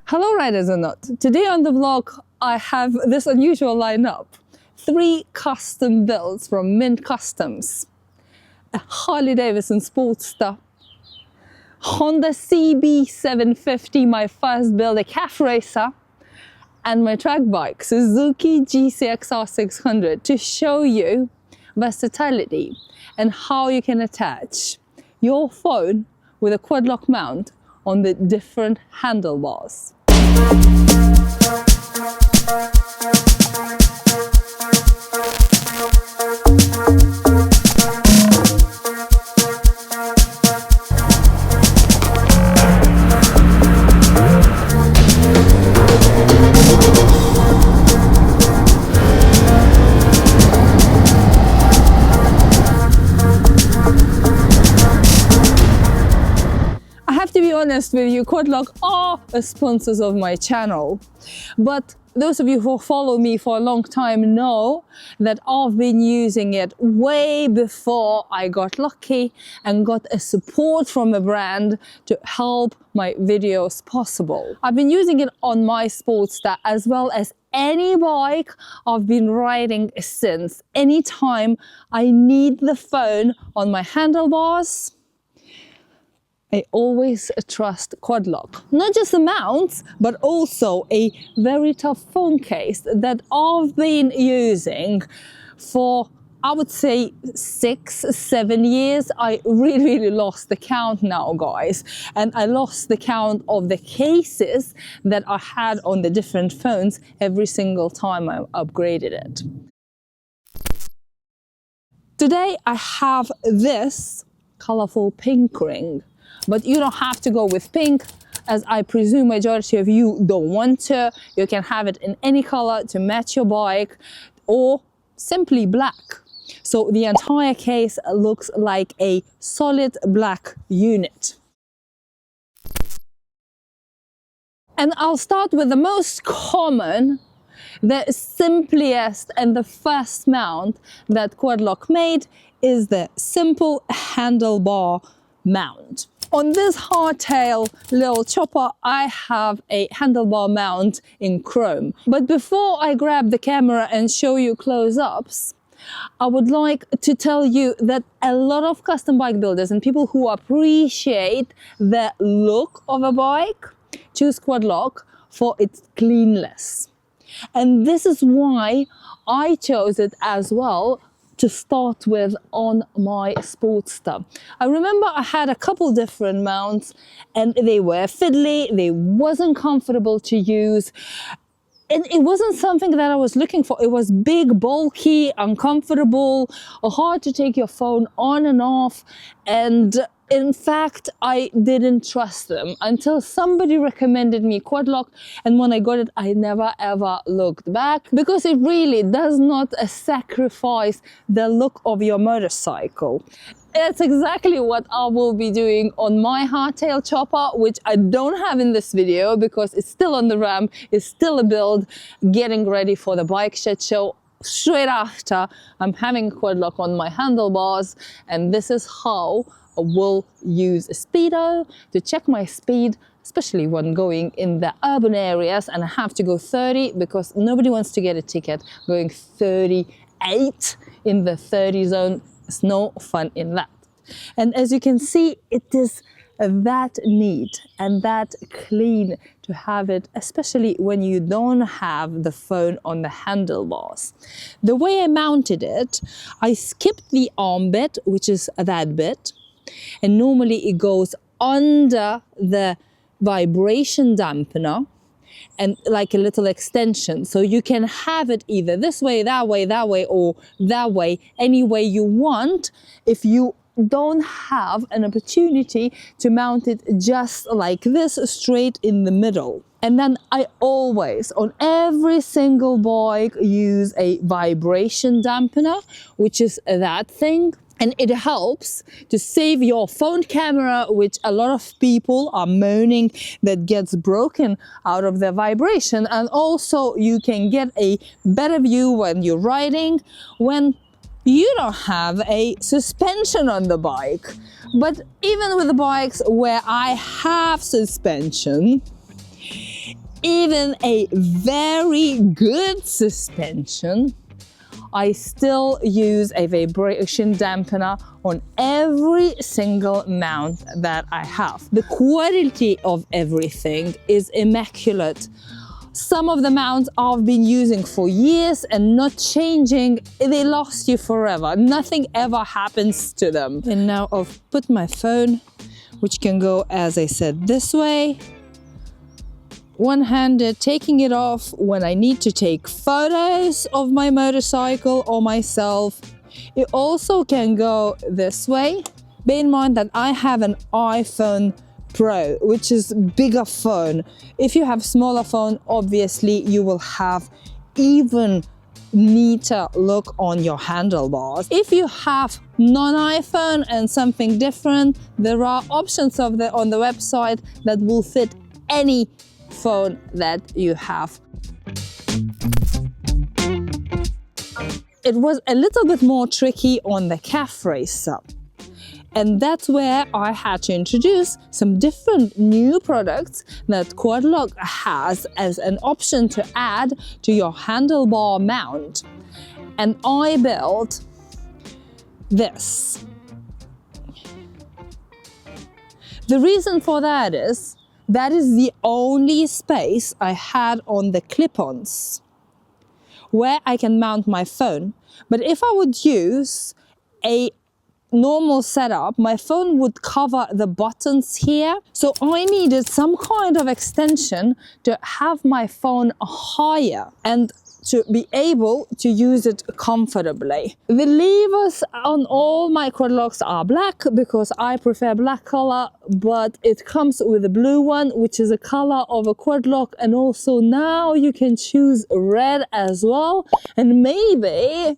Hello riders or not, today on the vlog I have this unusual lineup. 3 custom builds from Mint Customs. A Harley Davidson Sportster, Honda CB750, my first build, a calf racer, and my track bike, Suzuki GCXR 600, to show you versatility and how you can attach your phone with a quad lock mount on the different handlebars. To be honest with you, Quadlock are sponsors of my channel, but those of you who follow me for a long time know that I've been using it way before I got lucky and got a support from a brand to help my videos possible. I've been using it on my Sportster as well as any bike I've been riding since. Anytime I need the phone on my handlebars, I always trust Quadlock. Not just the mounts, but also a very tough phone case that I've been using for, I would say, 6-7 years. I really lost the count now, guys. And I lost the count of the cases that I had on the different phones every single time I upgraded it. Today I have this colorful pink ring. But you don't have to go with pink, as I presume majority of you don't want to. You can have it in any color to match your bike, or simply black. So the entire case looks like a solid black unit. And I'll start with the most common, the simplest and the first mount that Quadlock made is the simple handlebar mount. On this hardtail little chopper, I have a handlebar mount in chrome. But before I grab the camera and show you close-ups, I would like to tell you that a lot of custom bike builders and people who appreciate the look of a bike choose Quadlock for its cleanness. And this is why I chose it as well to start with on my Sportster. I remember I had a couple different mounts and they were fiddly, they wasn't comfortable to use, and it wasn't something that I was looking for. It was big, bulky, uncomfortable, hard to take your phone on and off, and in fact, I didn't trust them until somebody recommended me Quadlock, and when I got it, I never ever looked back, because it really does not sacrifice the look of your motorcycle. That's exactly what I will be doing on my hardtail chopper, which I don't have in this video because it's still on the ramp, it's still a build, getting ready for the bike shed show. Straight after, I'm having Quadlock on my handlebars, and this is how I will use a speedo to check my speed, especially when going in the urban areas and I have to go 30, because nobody wants to get a ticket going 38 in the 30 zone. It's no fun in that. And as you can see, it is that neat and that clean to have it, especially when you don't have the phone on the handlebars. The way I mounted it, I skipped the arm bit, which is that bit, and normally it goes under the vibration dampener and like a little extension, so you can have it either this way, that way, or that way, any way you want, if you don't have an opportunity to mount it just like this, straight in the middle. And then I always, on every single bike, use a vibration dampener, which is that thing. And it helps to save your phone camera, which a lot of people are moaning that gets broken out of the vibration. And also you can get a better view when you're riding, when you don't have a suspension on the bike. But even with the bikes where I have suspension, even a very good suspension, I still use a vibration dampener on every single mount that I have. The quality of everything is immaculate. Some of the mounts I've been using for years and not changing, they last you forever. Nothing ever happens to them. And now I've put my phone, which can go, as I said, this way, one-handed, taking it off when I need to take photos of my motorcycle or myself. It also can go this way. Bear in mind that I have an iPhone Pro, which is a bigger phone. If you have smaller phone, obviously you will have even neater look on your handlebars. If you have non-iPhone and something different, there are options on the website that will fit any phone that you have. It was a little bit more tricky on the calf racer, and that's where I had to introduce some different new products that Quadlock has as an option to add to your handlebar mount. And I built this. The reason for that is the only space I had on the clip-ons where I can mount my phone. But if I would use a normal setup, my phone would cover the buttons here. So I needed some kind of extension to have my phone higher and to be able to use it comfortably. The levers on all my Quadlocks are black because I prefer black color, but it comes with a blue one, which is a color of a Quadlock, and also now you can choose red as well. And maybe,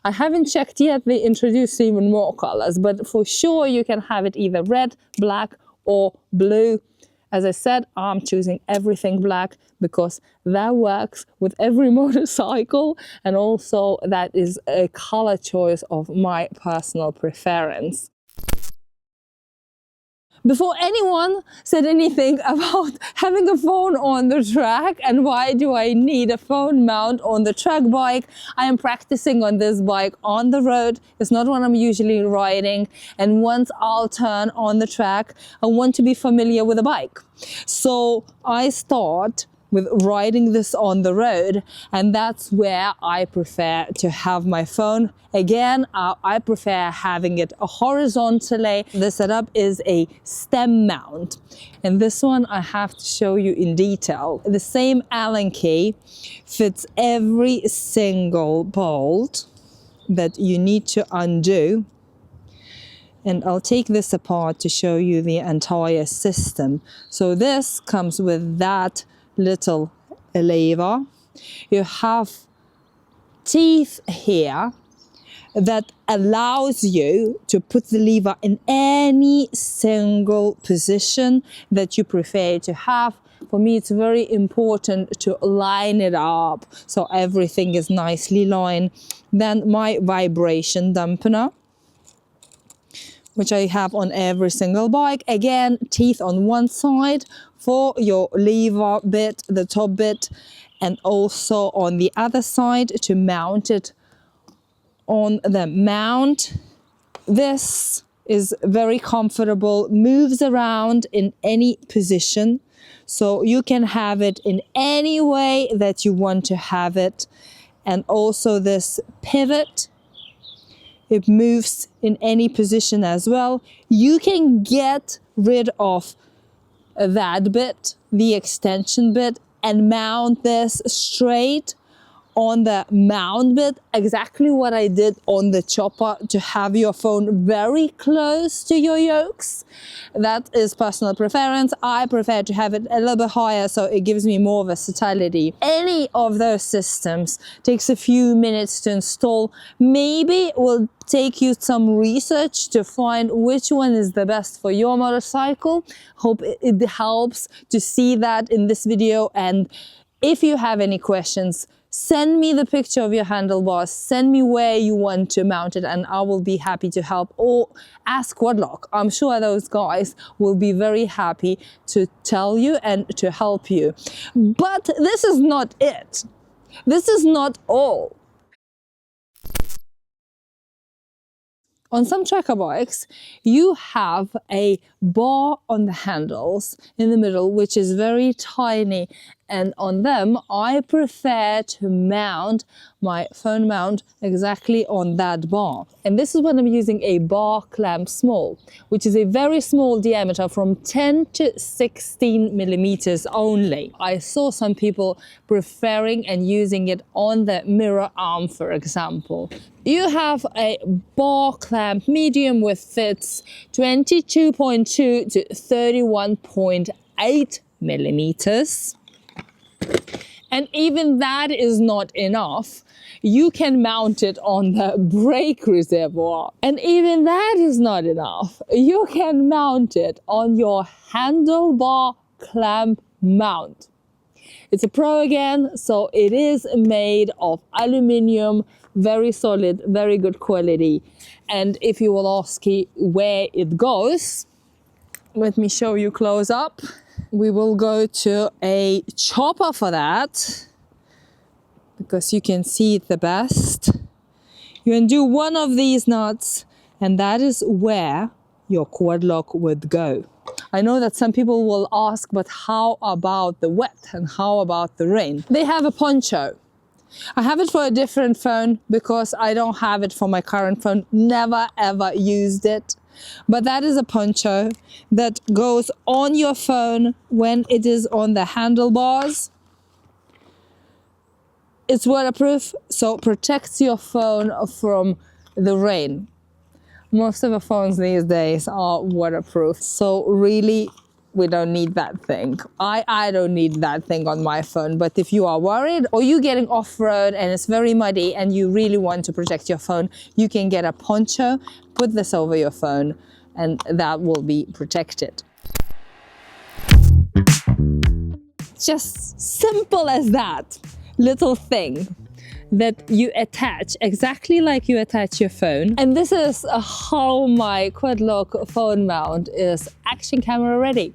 I haven't checked yet, they introduced even more colors, but for sure you can have it either red, black or blue. As I said, I'm choosing everything black because that works with every motorcycle, and also that is a color choice of my personal preference. Before anyone said anything about having a phone on the track and why do I need a phone mount on the track bike, I am practicing on this bike on the road. It's not what I'm usually riding, and once I'll turn on the track, I want to be familiar with the bike. So I start with riding this on the road, and that's where I prefer to have my phone. Again, I prefer having it horizontally. The setup is a stem mount, and this one I have to show you in detail. The same Allen key fits every single bolt that you need to undo, and I'll take this apart to show you the entire system. So this comes with that little lever. You have teeth here that allows you to put the lever in any single position that you prefer to have. For me, it's very important to line it up so everything is nicely lined. Then my vibration dampener, which I have on every single bike. Again, teeth on one side for your lever bit, the top bit, and also on the other side to mount it on the mount. This is very comfortable, moves around in any position, so you can have it in any way that you want to have it. And also this pivot, it moves in any position as well. You can get rid of that bit, the extension bit, and mount this straight on the mount bit, exactly what I did on the chopper, to have your phone very close to your yokes. That is personal preference. I prefer to have it a little bit higher so it gives me more versatility. Any of those systems takes a few minutes to install. Maybe it will take you some research to find which one is the best for your motorcycle. Hope it helps to see that in this video, and if you have any questions, Send me the picture of your handlebars, send me where you want to mount it, and I will be happy to help. Or ask Quadlock. I'm sure those guys will be very happy to tell you and to help you. But this is not it. This is not all. On some tracker bikes, you have a bar on the handles in the middle, which is very tiny. And on them, I prefer to mount my phone mount exactly on that bar. And this is when I'm using a bar clamp small, which is a very small diameter from 10 to 16 millimeters only. I saw some people preferring and using it on the mirror arm, for example. You have a bar clamp medium with fits 22.2 to 31.8 millimeters. And even that is not enough. You can mount it on the brake reservoir. And even that is not enough. You can mount it on your handlebar clamp mount. It's a Pro again, so it is made of aluminium, very solid, very good quality. And if you will ask where it goes, let me show you close up. We will go to a chopper for that, because you can see it the best. You undo one of these nuts, and that is where your quad lock would go. I know that some people will ask, but how about the wet and how about the rain? They have a poncho. I have it for a different phone because I don't have it for my current phone. Never ever used it. But that is a poncho that goes on your phone when it is on the handlebars. It's waterproof, so protects your phone from the rain. Most of the phones these days are waterproof, so really we don't need that thing. I don't need that thing on my phone, but if you are worried or you're getting off-road and it's very muddy and you really want to protect your phone, you can get a poncho, put this over your phone, and that will be protected. Just simple as that little thing that you attach exactly like you attach your phone. And this is how my quad lock phone mount is action camera ready.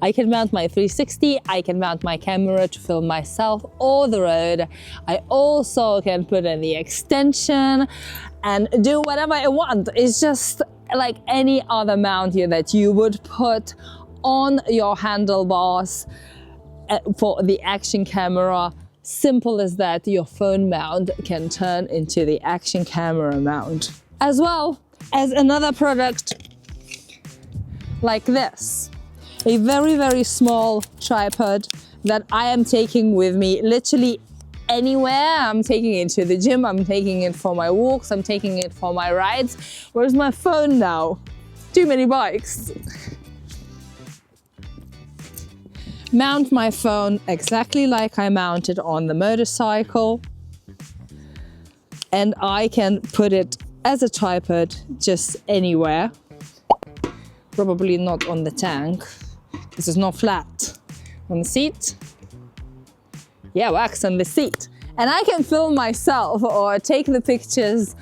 I can mount my 360, I can mount my camera to film myself or the road. I also can put in the extension and do whatever I want. It's just like any other mount here that you would put on your handlebars for the action camera. Simple as that, your phone mount can turn into the action camera mount. As well as another product like this. A very, very small tripod that I am taking with me literally anywhere. I'm taking it to the gym, I'm taking it for my walks, I'm taking it for my rides. Where's my phone now? Too many bikes. Mount my phone exactly like I mounted on the motorcycle. And I can put it as a tripod just anywhere. Probably not on the tank. This is not flat. On the seat. Yeah, wax on the seat. And I can film myself or take the pictures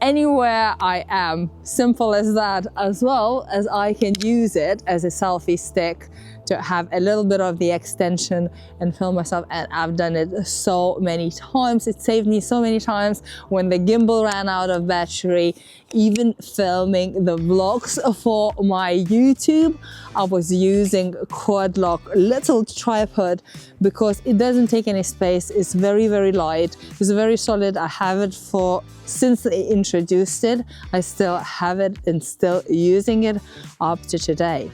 anywhere I am. Simple as that, as well as I can use it as a selfie stick to have a little bit of the extension and film myself, and I've done it so many times. It saved me so many times when the gimbal ran out of battery. Even filming the vlogs for my YouTube, I was using quad lock little tripod because it doesn't take any space. It's very, very light. It's very solid. I have it since they introduced it. I still have it and still using it up to today.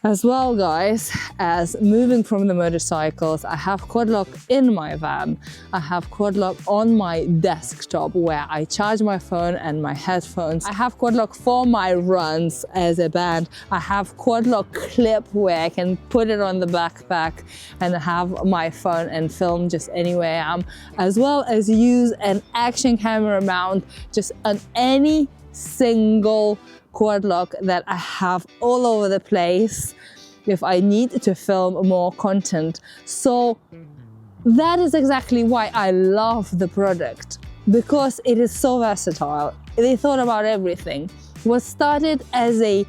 As well, guys, as moving from the motorcycles, I have quad lock in my van. I have quad lock on my desktop where I charge my phone and my headphones. I have quad lock for my runs as a band. I have quad lock clip where I can put it on the backpack and have my phone and film just anywhere I am, as well as use an action camera mount just on any single quad lock that I have all over the place if I need to film more content. So That is exactly why I love the product, because it is so versatile. They thought about everything. Was started as a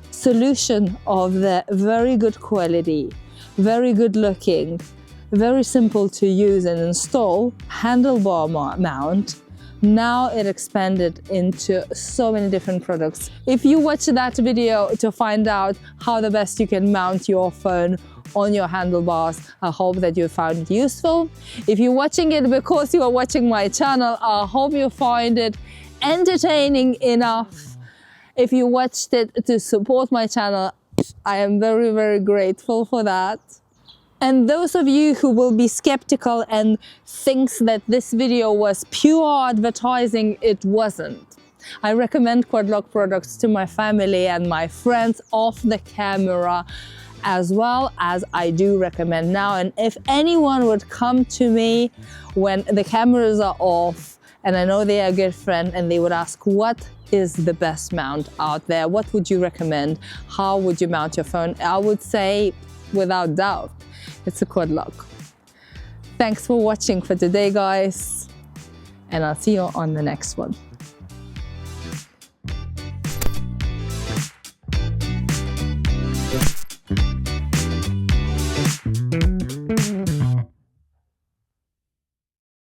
solution of the very good quality, very good looking, very simple to use and install handlebar mount. Now it expanded into so many different products. If you watch that video to find out how the best you can mount your phone on your handlebars, I hope that you found it useful. If you're watching it because you are watching my channel, I hope you find it entertaining enough. If you watched it to support my channel, I am very, very grateful for that. And those of you who will be skeptical and thinks that this video was pure advertising, it wasn't. I recommend Quad Lock products to my family and my friends off the camera, as well as I do recommend now. And if anyone would come to me when the cameras are off and I know they are a good friend and they would ask, what is the best mount out there? What would you recommend? How would you mount your phone? I would say, without doubt, it's a Quad Lock. Thanks for watching for today, guys, and I'll see you on the next one.